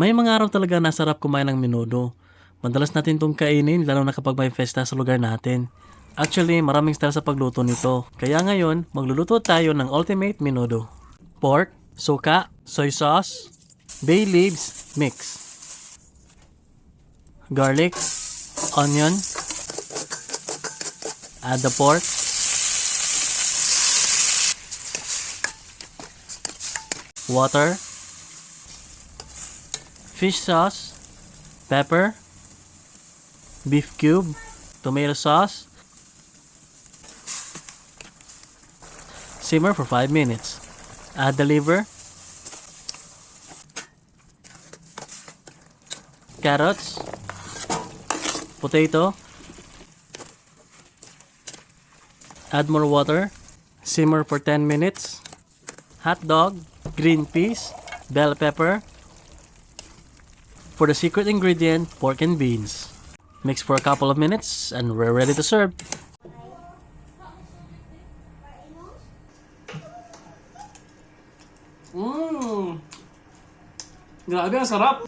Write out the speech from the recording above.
May mga araw talaga na sarap kumain ng menudo. Madalas natin itong kainin lalo na kapag may festa sa lugar natin. Actually, maraming style sa pagluto nito. Kaya ngayon, magluluto tayo ng ultimate menudo. Pork, suka, soy sauce, bay leaves, mix. Garlic, onion, add the pork, water, fish sauce, pepper, beef cube, tomato sauce. Simmer for 5 minutes. Add the liver, carrots, potato, add more water, simmer for 10 minutes. Hot dog, green peas, bell pepper. For the secret ingredient, pork and beans. Mix for a couple of minutes and we're ready to serve. Grabe, ang sarap!